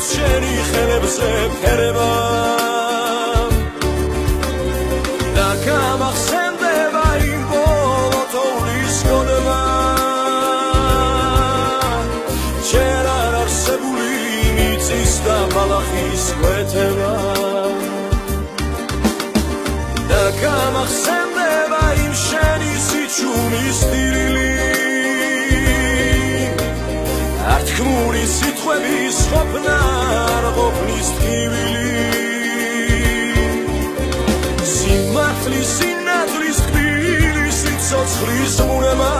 შენი ხელებზე ფერება და გამახსენდება იმ ბოლო თოვლის გონება ჯერ არ არსებული მიწის და ბალახის კვეთება და გამახსენდება იმ შენი სიჩუმის ტირილი ართქმური სიტყვების ყოფნა არ ყოფნის ტკივილი სიმართლის სინათლის ტკბილი სიცოცხლის მუნება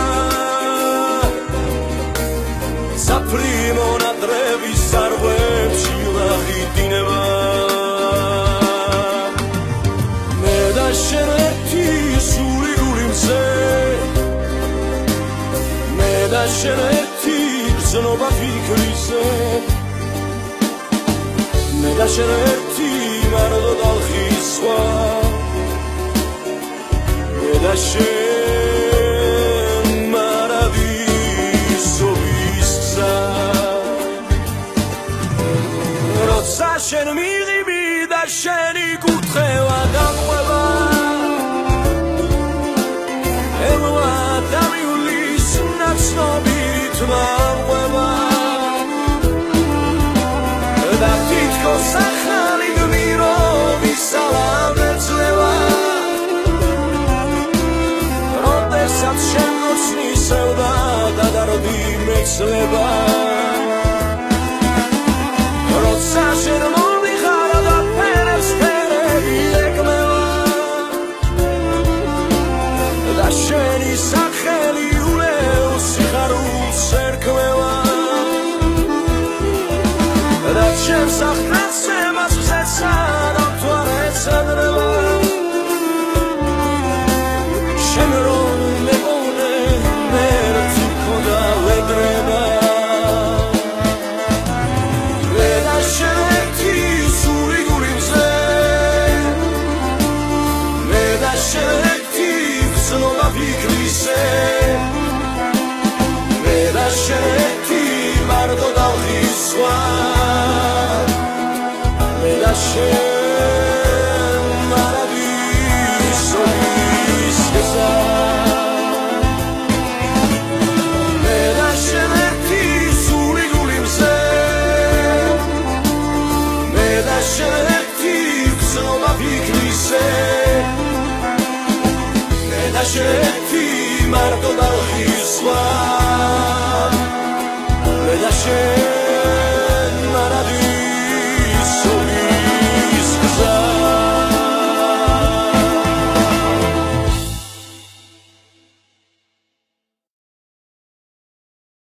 საფრი მონატრების სარღვებში ლაღიდინება მე და შენ ერთი სული გული მზე მე და შენ ერთი ზნობა ფიქრიზე მე და შენ ერთი მარტო დალხის სხვა მე და შენ მარადისობის გზა როცა შენ მიღები და შენი კურთხევა დამყვება ელვა დამიulis ნაცნობი თმა სახალი გმირობის სალამი ძლევა როდესაც შენ გოცნისევ და დადარდი მეცლება როცა შენ მომიხარ და ფერებს ფერები ეკმევა და შენი სახელი ულევს სიხარულს ერქმევა და ჩემს ახნაცებას ხსეცად ამთვარეცადრება შენ რომ მეგონე მერცი მქონდა ვედრება მე და შენ ერთი სული გული მზე მე და შენ ერთი ხსნობა ფიქრისე მე და შენ ერთი მარტო დალხის სხვა შენ მარადისობის გზა მე და შენ ერთი სული გული მზე მე და შენ ერთი ხსნობა ფიქრისე მე და შენ ერთი მარტო დალხის სხვა მე და შენ